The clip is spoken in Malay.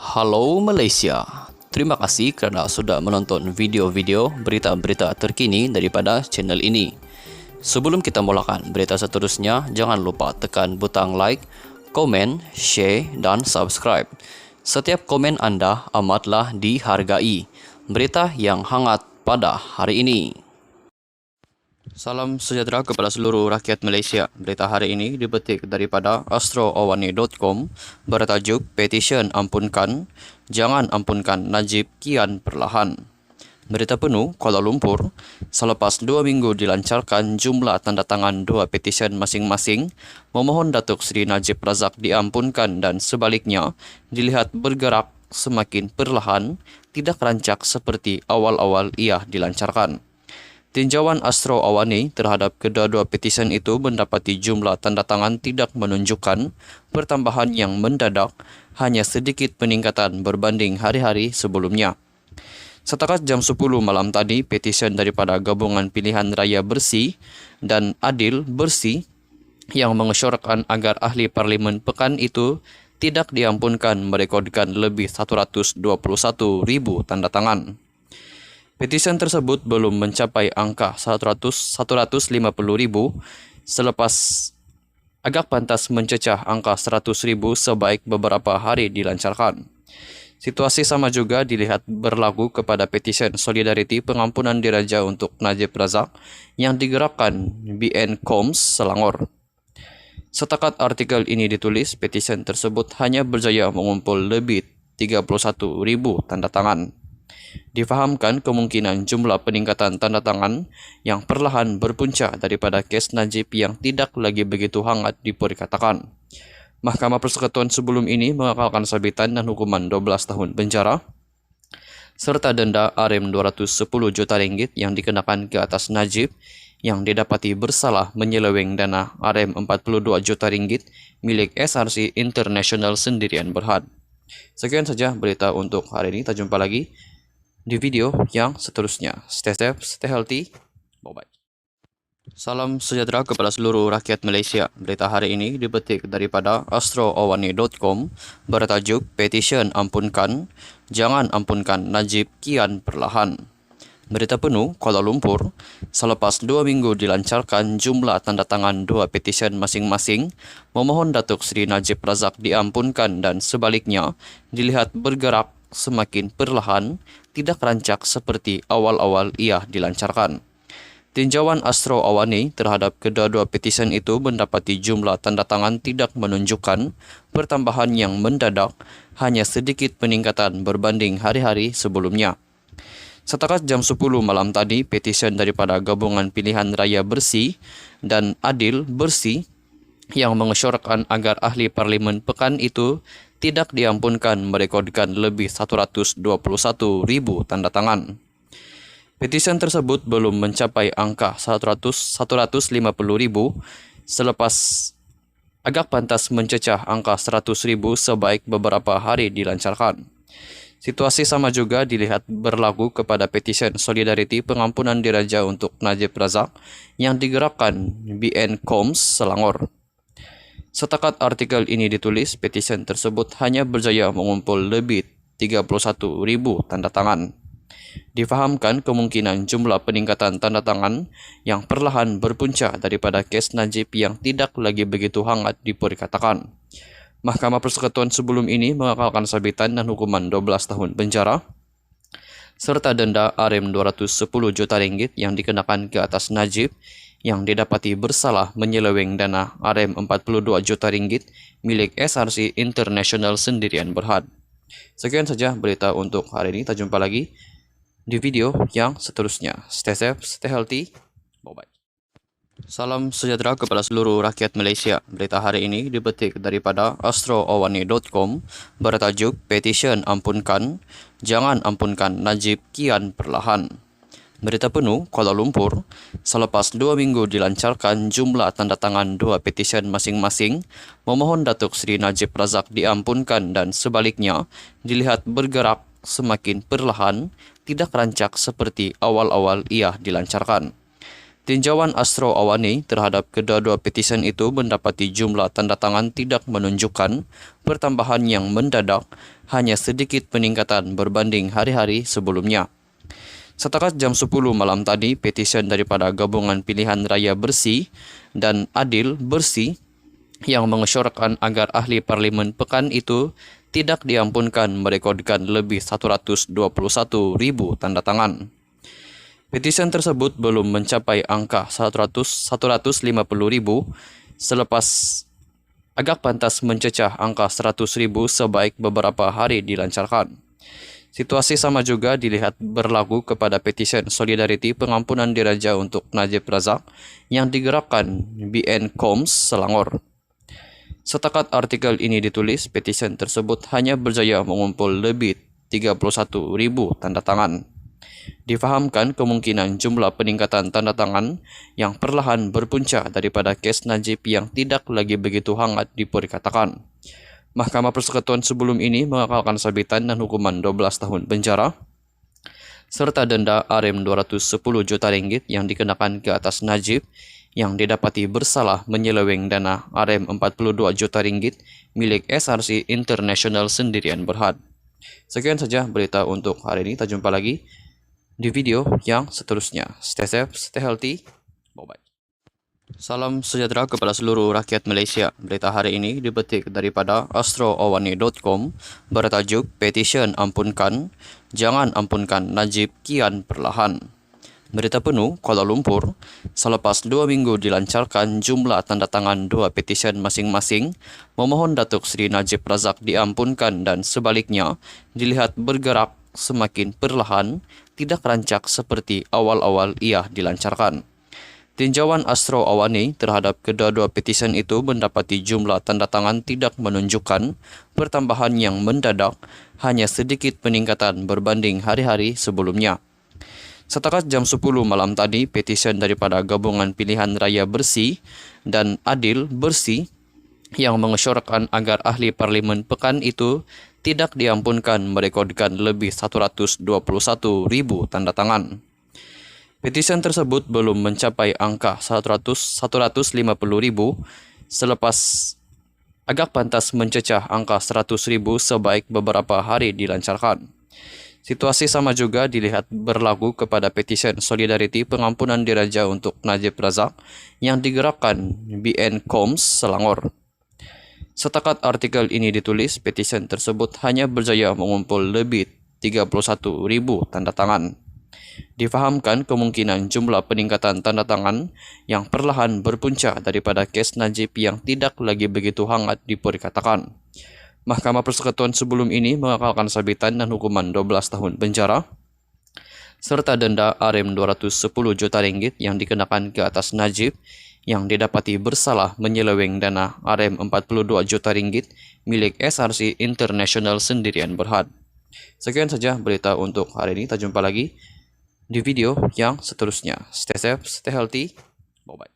Halo Malaysia, terima kasih kerana sudah menonton video-video berita-berita terkini daripada channel ini. Sebelum kita mulakan berita seterusnya, jangan lupa tekan butang like, komen, share dan subscribe. Setiap komen anda amatlah dihargai. Berita yang hangat pada hari ini. Salam sejahtera kepada seluruh rakyat Malaysia. Berita hari ini dipetik daripada astroawarni.com bertajuk Petisyen Ampunkan, Jangan Ampunkan Najib Kian Perlahan. Berita penuh, Kuala Lumpur, selepas 2 minggu dilancarkan jumlah tanda tangan 2 petisyen masing-masing, memohon Datuk Seri Najib Razak diampunkan dan sebaliknya dilihat bergerak semakin perlahan, tidak rancak seperti awal-awal ia dilancarkan. Tinjauan Astro Awani terhadap kedua-dua petisyen itu mendapati jumlah tanda tangan tidak menunjukkan pertambahan yang mendadak, hanya sedikit peningkatan berbanding hari-hari sebelumnya. Setakat jam 10 malam tadi, petisyen daripada Gabungan Pilihan Raya Bersih dan Adil Bersih yang mengesyorkan agar ahli parlimen pekan itu tidak diampunkan merekodkan lebih 121,000 tanda tangan. Petisyen tersebut belum mencapai angka 150,000 selepas agak pantas mencecah angka 100,000 sebaik beberapa hari dilancarkan. Situasi sama juga dilihat berlaku kepada petisyen Solidariti Pengampunan Diraja untuk Najib Razak yang digerakkan BN Koms Selangor. Setakat artikel ini ditulis, petisyen tersebut hanya berjaya mengumpul lebih 31,000 tanda tangan. Difahamkan kemungkinan jumlah peningkatan tanda tangan yang perlahan berpunca daripada kes Najib yang tidak lagi begitu hangat diperkatakan. Mahkamah Persekutuan sebelum ini mengekalkan sabitan dan hukuman 12 tahun penjara serta denda RM210 juta ringgit yang dikenakan ke atas Najib yang didapati bersalah menyeleweng dana RM42 juta ringgit milik SRC International Sendirian Berhad. Sekian saja berita untuk hari ini. Kita jumpa lagi di video yang seterusnya. Stay safe, stay healthy. Bye-bye. Salam sejahtera kepada seluruh rakyat Malaysia. Berita hari ini dipetik daripada astroawarni.com bertajuk Petisyen Ampunkan, Jangan Ampunkan Najib Kian Perlahan. Berita penuh, Kuala Lumpur, selepas 2 minggu dilancarkan jumlah tanda tangan 2 petisyen masing-masing, memohon Datuk Seri Najib Razak diampunkan dan sebaliknya dilihat bergerak semakin perlahan, tidak rancak seperti awal-awal ia dilancarkan. Tinjauan Astro Awani terhadap kedua-dua petisyen itu mendapati jumlah tanda tangan tidak menunjukkan pertambahan yang mendadak, hanya sedikit peningkatan berbanding hari-hari sebelumnya. Setakat jam 10 malam tadi, petisyen daripada Gabungan Pilihan Raya Bersih dan Adil Bersih yang mengesyorkan agar ahli parlimen pekan itu tidak diampunkan merekodkan lebih 121,000 tanda tangan. Petisyen tersebut belum mencapai angka 150,000 selepas agak pantas mencecah angka 100,000 sebaik beberapa hari dilancarkan. Situasi sama juga dilihat berlaku kepada petisyen Solidariti Pengampunan Diraja untuk Najib Razak yang digerakkan BN Koms Selangor. Setakat artikel ini ditulis, petisyen tersebut hanya berjaya mengumpul lebih 31,000 tanda tangan. Difahamkan kemungkinan jumlah peningkatan tanda tangan yang perlahan berpunca daripada kes Najib yang tidak lagi begitu hangat diperkatakan. Mahkamah Persekutuan sebelum ini mengekalkan sabitan dan hukuman 12 tahun penjara serta denda RM210 juta ringgit yang dikenakan ke atas Najib yang didapati bersalah menyeleweng dana RM42 juta ringgit milik SRC International Sendirian Berhad. Sekian saja berita untuk hari ini. Kita jumpa lagi di video yang seterusnya. Stay safe, stay healthy. Bye-bye. Salam sejahtera kepada seluruh rakyat Malaysia. Berita hari ini dipetik daripada astroawarni.com bertajuk Petisyen Ampunkan, Jangan Ampunkan Najib Kian Perlahan. Berita penuh, Kuala Lumpur, selepas 2 minggu dilancarkan jumlah tanda tangan 2 petisyen masing-masing, memohon Datuk Seri Najib Razak diampunkan dan sebaliknya dilihat bergerak semakin perlahan, tidak rancak seperti awal-awal ia dilancarkan. Tinjauan Astro Awani terhadap kedua-dua petisyen itu mendapati jumlah tanda tangan tidak menunjukkan pertambahan yang mendadak, hanya sedikit peningkatan berbanding hari-hari sebelumnya. Setakat jam 10 malam tadi, petisyen daripada Gabungan Pilihan Raya Bersih dan Adil Bersih yang mengesyorkan agar ahli parlimen pekan itu tidak diampunkan merekodkan lebih 121.000 tanda tangan. Petisyen tersebut belum mencapai angka 150.000 selepas agak pantas mencecah angka 100.000 sebaik beberapa hari dilancarkan. Situasi sama juga dilihat berlaku kepada petisyen Solidariti Pengampunan Diraja untuk Najib Razak yang digerakkan BN Koms Selangor. Setakat artikel ini ditulis, petisyen tersebut hanya berjaya mengumpul lebih 31.000 tanda tangan. Difahamkan kemungkinan jumlah peningkatan tanda tangan yang perlahan berpunca daripada kes Najib yang tidak lagi begitu hangat diperkatakan. Mahkamah Persekutuan sebelum ini mengekalkan sabitan dan hukuman 12 tahun penjara serta denda Rp210 juta yang dikenakan ke atas Najib yang didapati bersalah menyeleweng dana Rp42 juta milik SRC International Sendirian Berhad. Sekian saja berita untuk hari ini. Kita jumpa lagi di video yang seterusnya. Stay safe, stay healthy. Bye-bye. Salam sejahtera kepada seluruh rakyat Malaysia. Berita hari ini dipetik daripada astroawani.com bertajuk Petisyen Ampunkan, Jangan Ampunkan Najib Kian Perlahan. Berita penuh, Kuala Lumpur, selepas 2 minggu dilancarkan jumlah tanda tangan 2 petisyen masing-masing memohon Datuk Seri Najib Razak diampunkan dan sebaliknya dilihat bergerak semakin perlahan, tidak rancak seperti awal-awal ia dilancarkan. Tinjauan Astro Awani terhadap kedua-dua petisyen itu mendapati jumlah tanda tangan tidak menunjukkan pertambahan yang mendadak, hanya sedikit peningkatan berbanding hari-hari sebelumnya. Setakat jam 10 malam tadi, petisyen daripada Gabungan Pilihan Raya Bersih dan Adil Bersih yang mengesyorkan agar ahli parlimen pekan itu tidak diampunkan merekodkan lebih 121.000 tanda tangan. Petisyen tersebut belum mencapai angka 150.000 selepas agak pantas mencecah angka 100.000 sebaik beberapa hari dilancarkan. Situasi sama juga dilihat berlaku kepada petisyen Solidariti Pengampunan Diraja untuk Najib Razak yang digerakkan BN Koms Selangor. Setakat artikel ini ditulis, petisyen tersebut hanya berjaya mengumpul lebih 31.000 tanda tangan. Difahamkan kemungkinan jumlah peningkatan tanda tangan yang perlahan berpunca daripada kes Najib yang tidak lagi begitu hangat diperkatakan. Mahkamah Persekutuan sebelum ini mengekalkan sabitan dan hukuman 12 tahun penjara serta denda Rp210 juta yang dikenakan ke atas Najib yang didapati bersalah menyeleweng dana Rp42 juta milik SRC International Sendirian Berhad. Sekian saja berita untuk hari ini. Kita jumpa lagi di video yang seterusnya. Stay safe, stay healthy. Bye-bye.